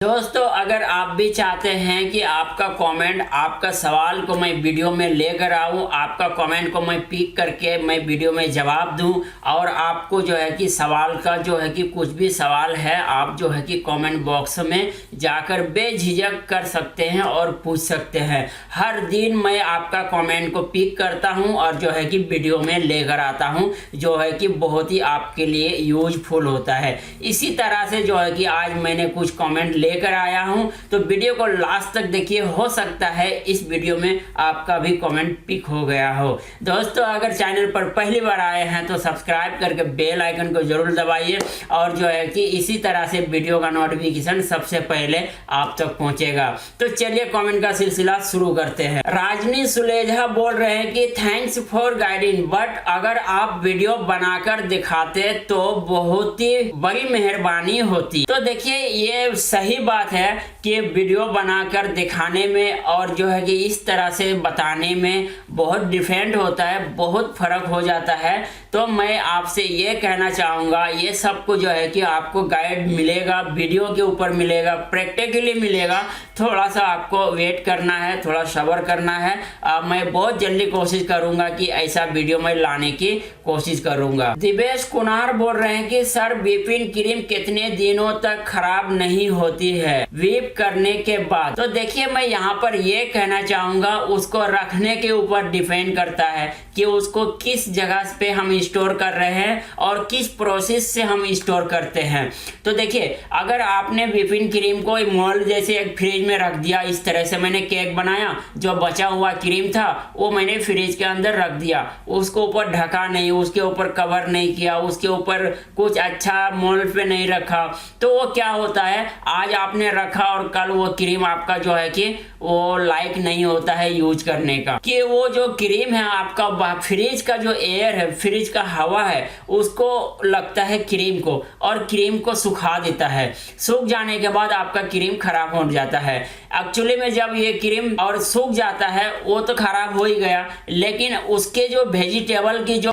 दोस्तों, अगर आप भी चाहते हैं कि आपका कमेंट, आपका सवाल को मैं वीडियो में लेकर आऊं, आपका कमेंट को मैं पिक करके मैं वीडियो में जवाब दूं और आपको जो है कि सवाल का जो है कि कुछ भी सवाल है आप जो है कि कमेंट बॉक्स में जाकर बेझिझक कर सकते हैं और पूछ सकते हैं। हर दिन मैं आपका कमेंट को पिक करता हूं और जो है कि वीडियो में लेकर आता हूं, जो है कि बहुत ही आपके लिए यूजफुल होता है। इसी तरह से जो है कि आज मैंने कुछ कमेंट लेकर आया हूं, तो वीडियो को लास्ट तक देखिए। हो सकता है इस वीडियो में आपका भी कमेंट पिक हो गया हो। दोस्तों, अगर चैनल पर पहली बार आए हैं तो सब्सक्राइब करके बेल आइकन को जरूर दबाइए और जो है कि इसी तरह से वीडियो का नोटिफिकेशन सबसे पहले आप तक पहुंचेगा। तो चलिए कमेंट का सिलसिला शुरू करते हैं। राजनी सुलेझा बोल रहे हैं कि थैंक्स फॉर गाइडिंग, बट अगर आप वीडियो बनाकर दिखाते तो बहुत ही बड़ी मेहरबानी होती। तो देखिए, ये सही बात है कि वीडियो बनाकर दिखाने में और जो है कि इस तरह से बताने में बहुत डिफरेंट होता है, बहुत फर्क हो जाता है। तो मैं आपसे ये कहना चाहूँगा, ये सबको जो है कि आपको गाइड मिलेगा, वीडियो के ऊपर मिलेगा, प्रैक्टिकली मिलेगा। थोड़ा सा आपको वेट करना है, थोड़ा सब्र करना है। मैं बहुत जल्दी कोशिश करूँगा कि ऐसा वीडियो मैं लाने की कोशिश करूँगा। दिवेश कुनार बोल रहे हैं कि सर, व्हिपिंग क्रीम कितने दिनों तक खराब नहीं होती है व्हिप करने के बाद? तो देखिए, मैं यहाँ पर ये कहना चाहूँगा, उसको रखने के ऊपर डिपेंड करता है कि उसको किस जगह पे हम स्टोर कर रहे हैं और किस प्रोसेस से हम स्टोर करते हैं। तो देखिए, अगर आपने व्हिपिंग क्रीम को मोल्ड जैसे एक फ्रिज में रख दिया, इस तरह से मैंने केक बनाया, जो बचा हुआ क्रीम था वो मैंने फ्रिज के अंदर रख दिया, उसको ऊपर ढका नहीं, उसके ऊपर कवर नहीं किया, उसके ऊपर कुछ अच्छा मोल्ड पे नहीं रखा, तो वो क्या होता है, आज आपने रखा और कल वो क्रीम आपका जो है कि वो लायक नहीं होता है यूज करने का। कि वो जो क्रीम है आपका, फ्रिज का जो एयर है, फ्रिज का हवा है, उसको लगता है क्रीम को और क्रीम को सुखा देता है। सूख जाने के बाद आपका क्रीम खराब हो जाता है। एक्चुअली में जब ये क्रीम और सूख जाता है वो तो खराब हो ही गया, लेकिन उसके जो वेजिटेबल की जो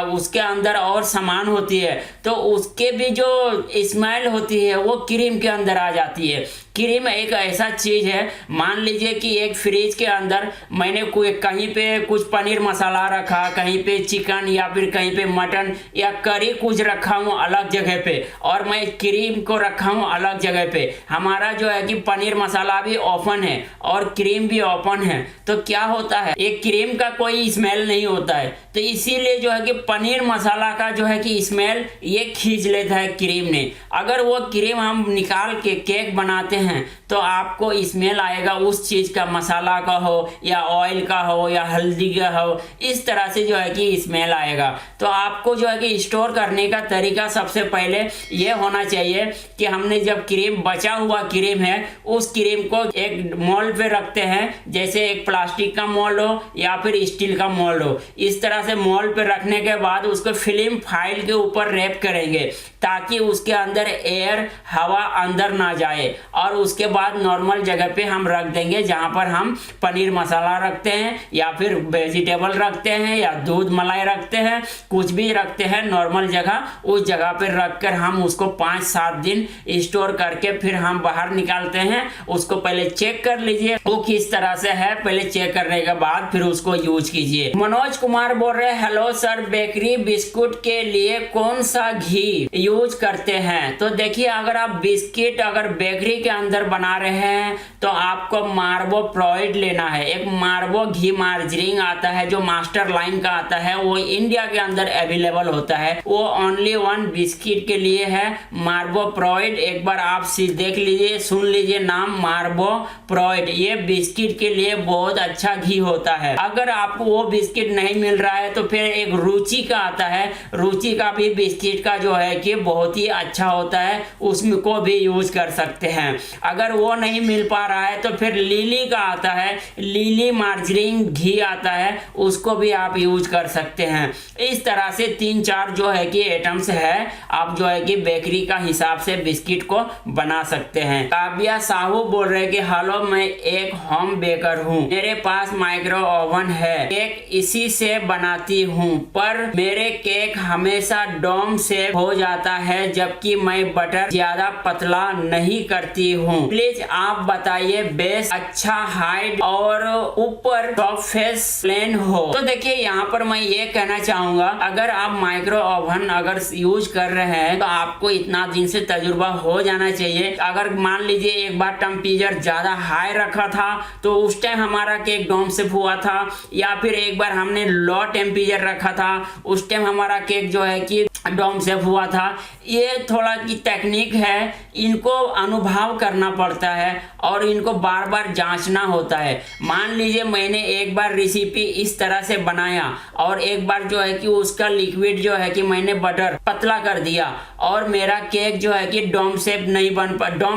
उसके अंदर और सामान होती है, तो उसके भी जो स्मेल होती है वो क्रीम के अंदर आ जाती है। क्रीम एक ऐसा चीज़ है, मान लीजिए कि एक फ्रिज के अंदर मैंने कोई कहीं पे कुछ पनीर मसाला रखा, कहीं पे चिकन या फिर कहीं पे मटन या करी कुछ रखा हूँ अलग जगह पे, और मैं क्रीम को रखा हूँ अलग जगह पे। हमारा जो है कि पनीर मसाला भी ओपन है और क्रीम भी ओपन है, तो क्या होता है, एक क्रीम का कोई स्मेल नहीं होता है। तो इसीलिए जो है कि पनीर मसाला का जो है कि स्मेल ये खींच लेता है क्रीम ने। अगर वो क्रीम हम निकाल के केक बनाते हैं तो आपको स्मेल आएगा उस चीज का, मसाला का हो या ऑयल का हो या हल्दी का हो, इस तरह से जो है कि स्मेल आएगा। तो आपको जो है कि स्टोर करने का तरीका सबसे पहले ये होना चाहिए कि हमने जब क्रीम, बचा हुआ क्रीम है, उस क्रीम को एक मोल्ड पे रखते हैं, जैसे एक प्लास्टिक का मोल्ड हो या फिर स्टील का मोल्ड हो। इस तरह से मोल्ड पे रखने के बाद उसको फिल्म फाइल के ऊपर रैप करेंगे ताकि उसके अंदर एयर, हवा अंदर ना जाए, और उसके बाद नॉर्मल जगह पे हम रख देंगे जहां पर हम पनीर मसाला रखते हैं या फिर वेजिटेबल रखते हैं या दूध मलाई रखते हैं, कुछ भी रखते हैं नॉर्मल जगह, उस जगह पे रखकर हम उसको 5-7 दिन स्टोर करके फिर हम बाहर निकालते हैं। उसको पहले चेक कर लीजिए वो किस तरह से है, पहले चेक करने के बाद फिर उसको यूज कीजिए। मनोज कुमार बोल रहे हैं, हेलो सर, बेकरी बिस्कुट के लिए कौन सा घी यूज करते हैं? तो देखिए, अगर आप बिस्किट अगर बेकरी के अंदर बना रहे हैं तो आपको मार्बो प्रोइड लेना है। एक मार्बो घी मार्जरिंग आता है जो मास्टर लाइन का आता है, वो इंडिया के अंदर अवेलेबल होता है। वो ओनली वन बिस्किट के लिए है, मार्बो प्रोइड। एक बार आप देख लीजिए, सुन लीजिए नाम, मार्बो प्रोइड। ये बिस्किट के लिए बहुत अच्छा घी होता है। अगर आपको वो बिस्किट नहीं मिल रहा है तो फिर एक रुचि का आता है, रुचि का भी बिस्किट का जो है कि बहुत ही अच्छा होता है, उसमें को भी यूज कर सकते हैं। अगर वो नहीं मिल पा रहा है तो फिर लिली का आता है, लिली मार्जरिंग घी आता है, उसको भी आप यूज कर सकते हैं। इस तरह से 3-4 जो है कि आइटम्स है, आप जो है कि बेकरी का हिसाब से बिस्किट को बना सकते हैं। काव्या साहू बोल रहे कि हेलो, मैं एक होम बेकर हूँ, मेरे पास माइक्रो ओवन है, केक इसी से बनाती हूँ, पर मेरे केक हमेशा डोम से हो जाता है, जबकि मैं बटर ज्यादा पतला नहीं करती हूँ। प्लीज आप बताइए बेस अच्छा हाइट और ऊपर टॉप फेस प्लेन हो। तो देखिए यहाँ पर मैं ये कहना चाहूंगा, अगर आप माइक्रो ओवन अगर यूज कर रहे हैं तो आपको इतना दिन से तजुर्बा हो जाना चाहिए। अगर मान लीजिए एक बार टेम्परेचर ज्यादा हाई रखा था तो उस टाइम हमारा केक डोम से हुआ था, या फिर एक बार हमने लो टेम्परेचर रखा था उस टाइम हमारा केक जो है कि डोम सेफ हुआ था। ये थोड़ा की टेक्निक है, इनको अनुभव करना पड़ता है और इनको बार बार जांचना होता है। मान लीजिए मैंने एक बार रेसिपी इस तरह से बनाया और एक बार जो है कि उसका लिक्विड जो है कि मैंने बटर पतला कर दिया और मेरा केक जो है कि डोम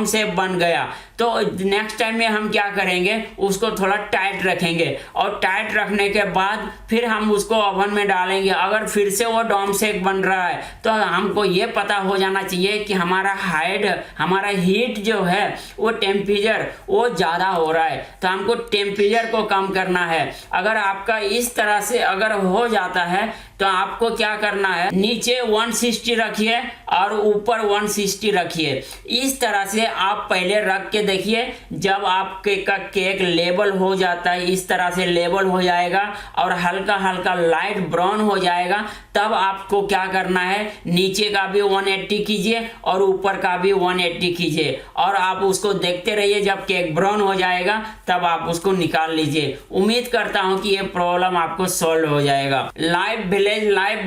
शेप बन गया। तो नेक्स्ट टाइम में हम क्या करेंगे, उसको थोड़ा टाइट रखेंगे और टाइट रखने के बाद फिर हम उसको ओवन में डालेंगे। अगर फिर से वो डोम शेप बन रहा है तो हमको ये पता हो जाना चाहिए कि हमारा हीट जो है वो टेम्परेचर वो ज़्यादा हो रहा है, तो हमको टेम्परेचर को कम करना है। अगर आपका इस तरह से अगर हो जाता है तो आपको क्या करना है, नीचे 160 रखिए और ऊपर 160 रखिए। इस तरह से आप पहले रख के देखिए। जब आपके का केक लेबल हो जाता है, इस तरह से लेबल हो जाएगा और हल्का हल्का लाइट ब्राउन हो जाएगा, तब आपको क्या करना है, नीचे का भी 180 कीजिए और ऊपर का भी 180 कीजिए और आप उसको देखते रहिए। जब केक ब्राउन हो जाएगा तब आप उसको निकाल लीजिए। उम्मीद करता हूं कि ये प्रॉब्लम आपको सॉल्व हो जाएगा। लाइव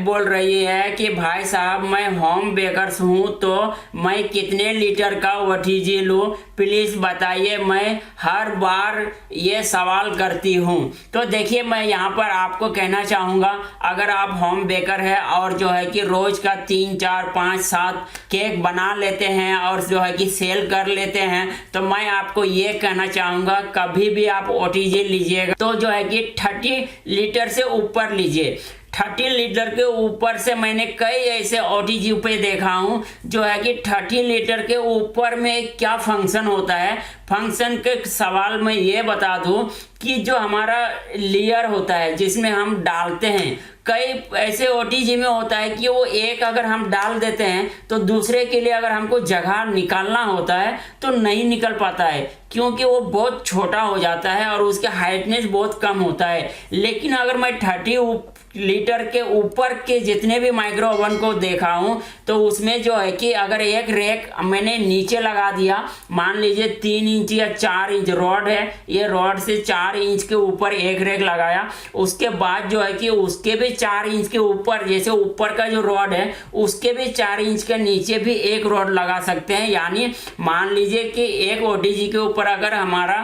बोल रही है कि भाई साहब मैं होम बेकर्स हूं तो मैं कितने लीटर का ओटीजी लूं, प्लीज बताइए, मैं हर बार ये सवाल करती हूं। तो देखिए मैं यहाँ पर आपको कहना चाहूंगा, अगर आप होम बेकर है और जो है कि रोज का 3, 4, 5, 7 केक बना लेते हैं और जो है कि सेल कर लेते हैं, तो मैं आपको ये कहना चाहूंगा कभी भी आप ओटीजी लीजिएगा तो जो है कि 30 लीटर से ऊपर लीजिए। 30 लीटर के ऊपर से मैंने कई ऐसे ओटीजी पे देखा हूँ जो है कि 30 लीटर के ऊपर में क्या फंक्शन होता है। फंक्शन के सवाल में ये बता दूं कि जो हमारा लेयर होता है जिसमें हम डालते हैं, कई ऐसे ओटीजी में होता है कि वो एक अगर हम डाल देते हैं तो दूसरे के लिए अगर हमको जगह निकालना होता है तो नहीं निकल पाता है, क्योंकि वो बहुत छोटा हो जाता है और उसके हाइटनेस बहुत कम होता है। लेकिन अगर मैं 30 लीटर के ऊपर के जितने भी माइक्रो ओवन को देखा हूं तो उसमें जो है कि अगर एक रैक मैंने नीचे लगा दिया, मान लीजिए 3 इंच या 4 इंच रॉड है, ये रॉड से 4 इंच के ऊपर एक रैक लगाया, उसके बाद जो है कि उसके भी 4 इंच के ऊपर, जैसे ऊपर का जो रॉड है उसके भी 4 इंच के नीचे भी एक रॉड लगा सकते हैं। यानी मान लीजिए कि एक ओटीजी के ऊपर अगर हमारा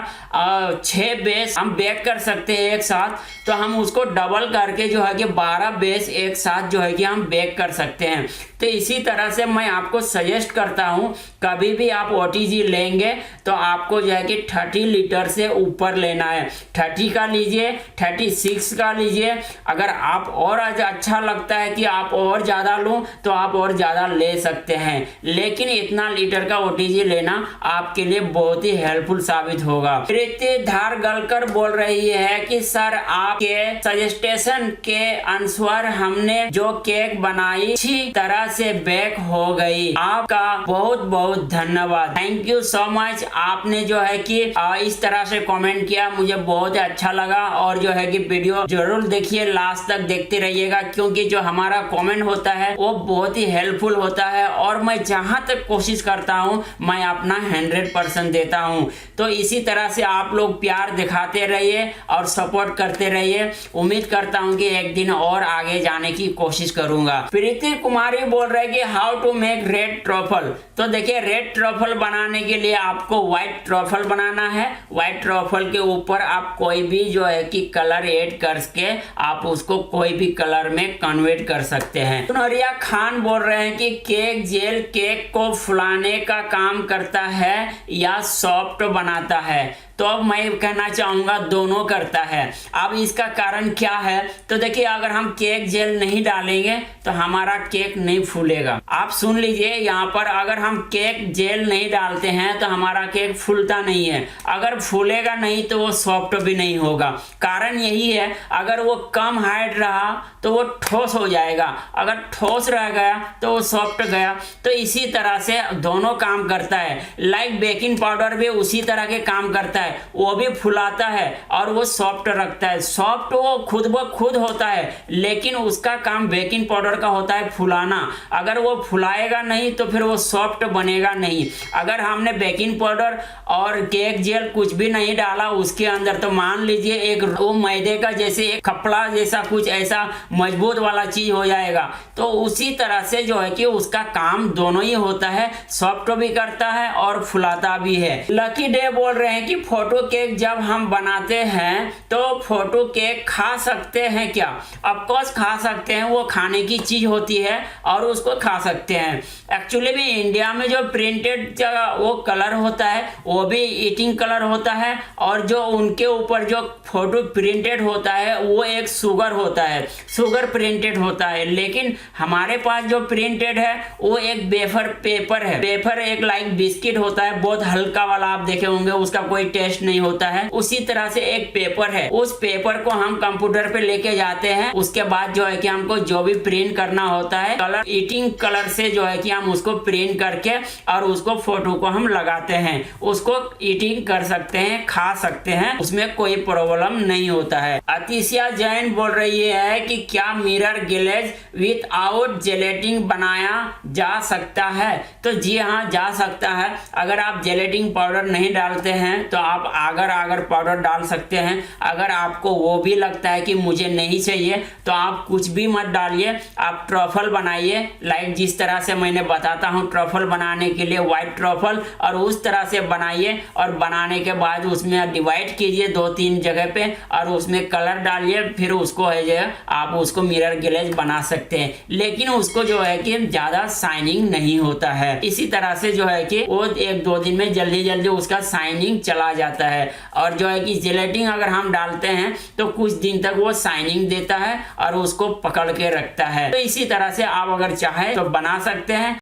6 बेस हम बेक कर सकते हैं एक साथ, तो हम उसको डबल करके जो है कि 12 बेस एक साथ जो है कि हम बेक कर सकते हैं। तो इसी तरह से मैं आपको सजेस्ट करता हूं, कभी भी आप ओटीजी लेंगे तो आपको जो है कि 30 लीटर से ऊपर लेना है। 30 का लीजिए, 36 का लीजिए। अगर आप और अच्छा लगता है कि आप और ज़्यादा लूँ तो आप और ज़्यादा ले सकते हैं, लेकिन इतना लीटर का ओटीजी लेना आपके लिए बहुत ही हेल्पफुल साबित होगा। प्रीति धारगलकर बोल रही है कि सर आपके सजेस्टेशन के अनुसार हमने जो केक बनाई अच्छी तरह से बेक हो गई। आपका बहुत बहुत धन्यवाद, थैंक यू सो मच। आपने जो है कि इस तरह से कमेंट किया, मुझे बहुत अच्छा लगा। और जो है कि वीडियो जरूर देखिए, लास्ट तक देखते रहिएगा, क्योंकि जो हमारा कमेंट होता है वो बहुत ही हेल्पफुल होता है और मैं जहां तक कोशिश करता हूं मैं अपना 100% देता हूं। तो इसी तरह से आप लोग प्यार दिखाते रहिए और सपोर्ट करते रहिए। उम्मीद करता हूं कि एक दिन और आगे जाने की कोशिश करूंगा। प्रीति कुमारी बोल रहे कि how to make red truffle. तो देखिए रेड ट्रफल बनाने के लिए आपको व्हाइट ट्रफल बनाना है। व्हाइट ट्रफल के ऊपर आप कोई भी जो है कि कलर ऐड करके आप उसको कोई भी कलर में कन्वर्ट कर सकते हैं। सुनहरिया खान बोल रहे हैं कि केक जेल केक को फुलाने का काम करता है या सॉफ्ट बनाता है। तो अब मैं कहना चाहूँगा दोनों करता है। अब इसका कारण क्या है, तो देखिए अगर हम केक जेल नहीं डालेंगे तो हमारा केक नहीं फूलेगा। आप सुन लीजिए यहाँ पर, अगर हम केक जेल नहीं डालते हैं तो हमारा केक फूलता नहीं है। अगर फूलेगा नहीं तो वो सॉफ्ट भी नहीं होगा। कारण यही है, अगर वो कम हाइट रहा तो वो ठोस हो जाएगा, अगर ठोस रह गया तो वो सॉफ्ट गया। तो इसी तरह से दोनों काम करता है। लाइक बेकिंग पाउडर भी उसी तरह के काम करता है, वो भी फुलाता है और वो सॉफ्ट रखता है। सॉफ्ट वो खुद ब खुद होता है, लेकिन उसका काम बेकिंग पाउडर का होता है फुलाना। अगर वो फुलाएगा नहीं तो फिर वो सॉफ्ट बनेगा नहीं। अगर हमने बेकिंग पाउडर और केक जेल कुछ भी नहीं डाला उसके अंदर, तो मान लीजिए एक वो मैदे का जैसे एक कपड़ा जैसा कुछ ऐसा मजबूत वाला चीज हो जाएगा। तो उसी तरह से जो है कि उसका काम दोनों ही होता है, सॉफ्ट भी करता है और फुलाता भी है। लकी डे बोल रहे हैं कि फोटो केक जब हम बनाते हैं तो फोटो केक खा सकते हैं क्या? ऑफकोर्स खा सकते हैं, वो खाने की चीज होती है और उसको खा सकते हैं। एक्चुअली भी इंडिया में जो प्रिंटेड वो कलर होता है वो भी ईटिंग कलर होता है, और जो उनके ऊपर जो फोटो प्रिंटेड होता है वो एक शुगर होता है, शुगर प्रिंटेड होता है। लेकिन हमारे पास जो प्रिंटेड है वो एक वेफर पेपर है। वेफर एक लाइक बिस्किट होता है, बहुत हल्का वाला, आप देखे होंगे, उसका कोई टेस्ट नहीं होता है। उसी तरह से एक पेपर है, उस पेपर को हम कंप्यूटर पे लेके जाते हैं। उसके बाद जो है कि हमको जो भी प्रिंट करना होता है कलर, ईटिंग कलर से जो है कि हम उसको प्रिंट करके और उसको फोटो को हम लगाते हैं। उसको ईटिंग कर सकते हैं, खा सकते हैं, उसमें कोई प्रॉब्लम नहीं होता है। अतिशिया जैन बोल रही है कि क्या मिरर ग्लेज विदाउट जेलेटिन बनाया जा सकता है? तो जी हाँ, जा सकता है। अगर आप जेलेटिन पाउडर नहीं डालते हैं तो आप आगर आगर पाउडर डाल सकते हैं। अगर आपको वो भी लगता है कि मुझे नहीं चाहिए तो आप कुछ भी मत डालिए, आप ट्रफल बनाइए। लाइक जिस तरह से मैंने बताता हूँ, ट्रफल बनाने के लिए व्हाइट ट्रफल, और उस तरह से बनाइए। और बनाने के बाद उसमें डिवाइड कीजिए 2-3 जगह पे और उसमें कलर डालिए, फिर उसको है जो आप उसको मिरर ग्लेज बना सकते हैं। लेकिन उसको जो है कि ज़्यादा शाइनिंग नहीं होता है। इसी तरह से जो है कि वो 1-2 दिन में जल्दी जल्दी उसका शाइनिंग चला जाता है। और जो है कि जेलेटिन अगर हम डालते हैं तो कुछ दिन तक वो शाइनिंग देता है और उसको पकड़ के रखता है। तो इसी तरह से आप अगर चाहे तो बना सकते हैं।